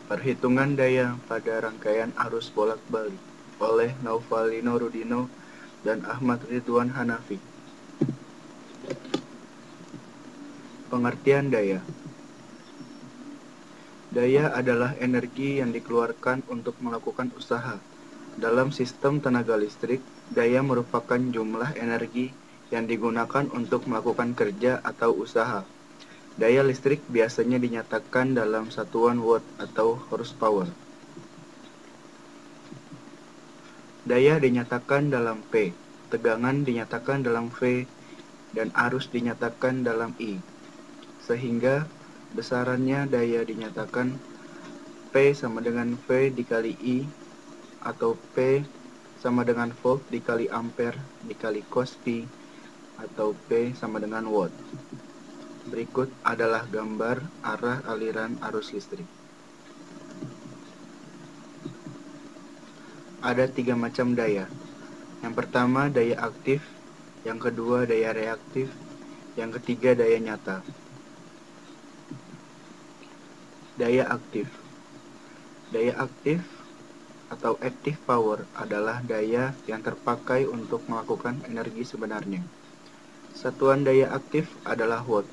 Perhitungan daya pada rangkaian arus bolak-balik oleh Naufalino Rudino dan Ahmad Ridwan Hanafi. Pengertian daya. Daya adalah energi yang dikeluarkan untuk melakukan usaha. Dalam sistem tenaga listrik, daya merupakan jumlah energi yang digunakan untuk melakukan kerja atau usaha. Daya listrik biasanya dinyatakan dalam satuan watt atau horsepower. Daya dinyatakan dalam P, tegangan dinyatakan dalam V, dan arus dinyatakan dalam I. Sehingga besarannya daya dinyatakan P sama dengan V dikali I, atau P sama dengan volt dikali ampere dikali cos pi, atau P sama dengan watt. Berikut adalah gambar arah aliran arus listrik. Ada 3 macam daya. Yang pertama daya aktif, yang kedua daya reaktif, yang ketiga daya nyata. Daya aktif. Daya aktif atau active power adalah daya yang terpakai untuk melakukan energi sebenarnya. Satuan daya aktif adalah watt,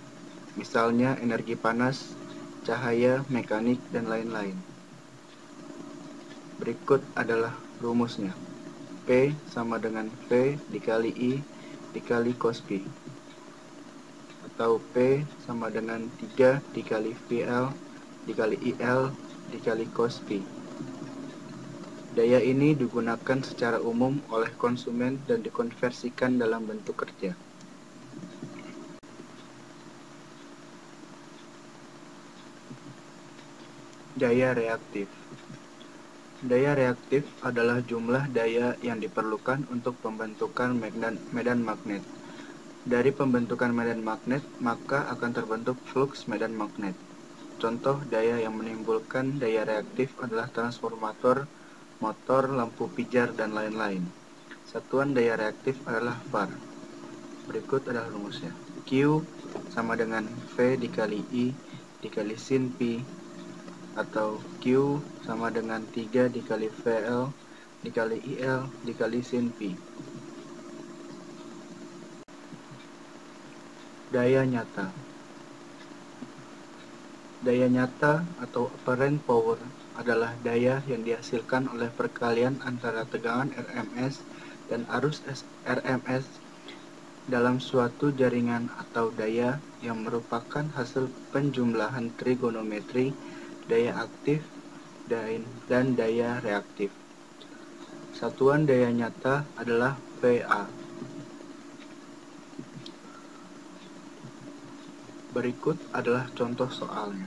misalnya energi panas, cahaya, mekanik, dan lain-lain. Berikut adalah rumusnya. P sama dengan V dikali I dikali cos pi, atau P sama dengan 3 dikali VL dikali IL dikali cos pi. Daya ini digunakan secara umum oleh konsumen dan dikonversikan dalam bentuk kerja. Daya reaktif. Daya reaktif adalah jumlah daya yang diperlukan untuk pembentukan medan magnet. Dari pembentukan medan magnet, maka akan terbentuk flux medan magnet. Contoh daya yang menimbulkan daya reaktif adalah transformator, motor, lampu pijar, dan lain-lain. Satuan daya reaktif adalah var. Berikut adalah rumusnya. Q sama dengan V dikali I dikali sin pi, atau Q sama dengan 3 dikali VL dikali IL dikali sin pi. Daya nyata. Daya nyata atau apparent power adalah daya yang dihasilkan oleh perkalian antara tegangan RMS dan arus RMS dalam suatu jaringan atau daya yang merupakan hasil penjumlahan trigonometri daya aktif dan daya reaktif. Satuan daya nyata adalah VA. Berikut adalah contoh soalnya.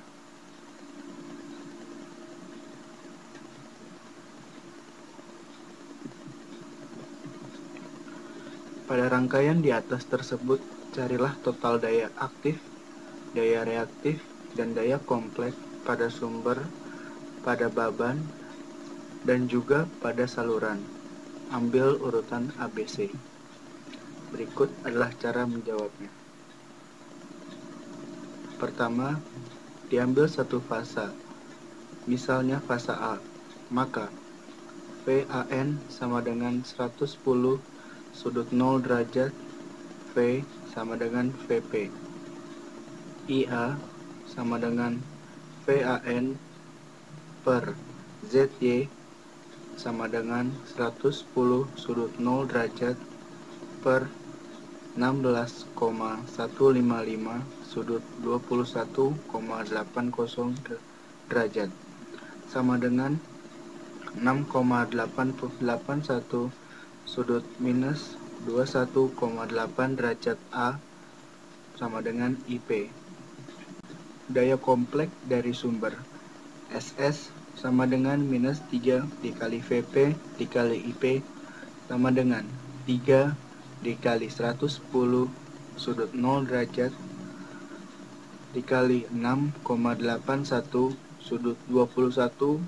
Pada rangkaian di atas tersebut, carilah total daya aktif, daya reaktif, dan daya kompleks pada sumber, pada baban, dan juga pada saluran. Ambil urutan ABC. Berikut adalah cara menjawabnya. Pertama, diambil satu fasa, misalnya fasa A, maka VAN sama dengan 110 sudut 0 derajat, V sama dengan VP. IA sama dengan VAN per ZY sama dengan 110 sudut 0 derajat per 16,155 sudut 21,80 derajat sama dengan 6,881 sudut minus 21,8 derajat A sama dengan IP. Daya kompleks dari sumber SS sama dengan minus 3 dikali VP dikali IP sama dengan 3 dikali 110 sudut 0 derajat dikali 6,81 sudut 21,8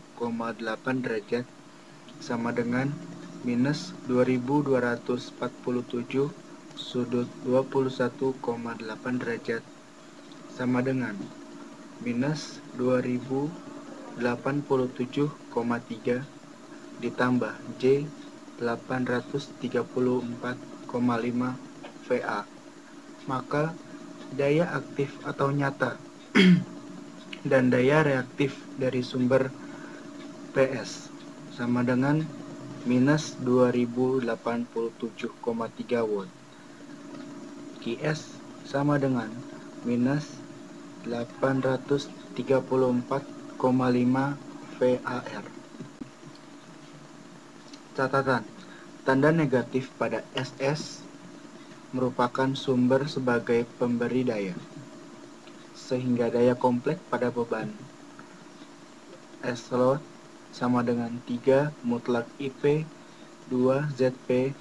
derajat sama dengan minus 2247 sudut 21,8 derajat sama dengan minus 2000 87,3 ditambah J 834,5 VA. Maka daya aktif atau nyata dan daya reaktif dari sumber PS sama dengan minus 2087,3 watt. QS sama dengan minus 834,5 VAR. Catatan, tanda negatif pada SS merupakan sumber sebagai pemberi daya, sehingga daya kompleks pada beban S-load sama dengan 3 mutlak IP 2 ZP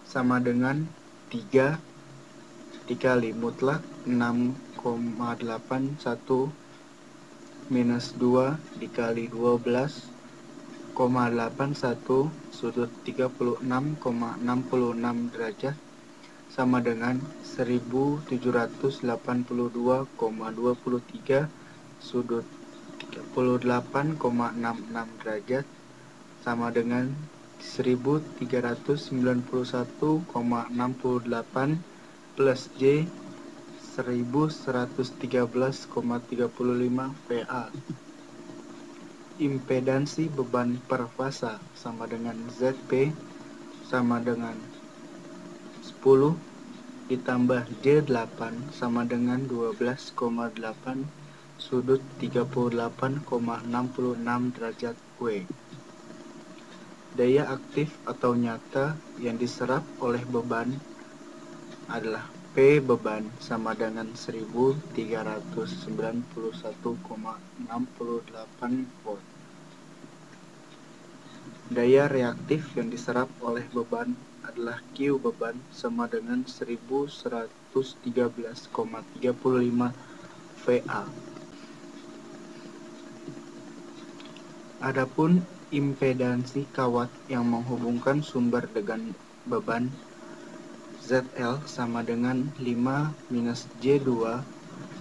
sama dengan 3 dikali mutlak 6,81 minus 2 dikali 12,81 sudut 36,66 derajat sama dengan 1782,23 sudut 38,66 derajat sama dengan 1391,68 plus J 1113,35 VA. Impedansi beban per fasa sama dengan ZP sama dengan 10 ditambah J8 sama dengan 12,8 sudut 38,66 derajat W. Daya aktif atau nyata yang diserap oleh beban adalah P beban sama dengan 1391,68 volt. Daya reaktif yang diserap oleh beban adalah Q beban sama dengan 1113,35 VA. Adapun impedansi kawat yang menghubungkan sumber dengan beban ZL sama dengan 5 minus J2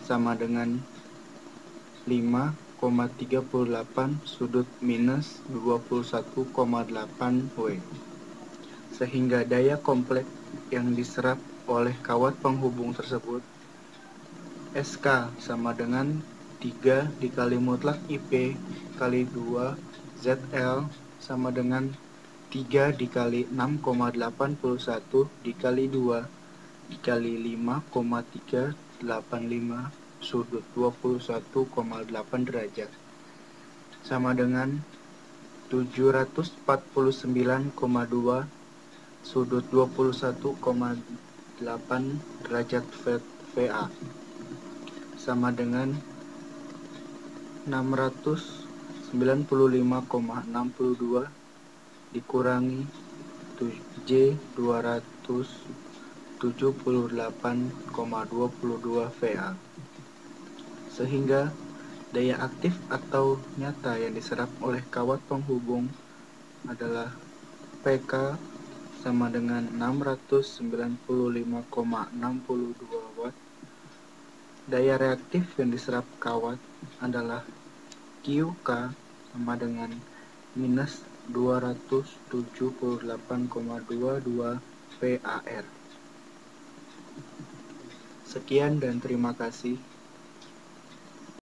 sama dengan 5,38 sudut minus 21,8 W. Sehingga daya kompleks yang diserap oleh kawat penghubung tersebut SK sama dengan 3 dikali mutlak IP kali 2 ZL sama dengan 3 dikali 6,81 dikali 2 dikali 5,385 sudut 21,8 derajat sama dengan 749,2 sudut 21,8 derajat VA sama dengan 695,62 dikurangi J 278,22 VA, sehingga daya aktif atau nyata yang diserap oleh kawat penghubung adalah PK sama dengan 695,62 watt. Daya reaktif yang diserap kawat adalah QK sama dengan minus 278,22 VAR. Sekian dan terima kasih.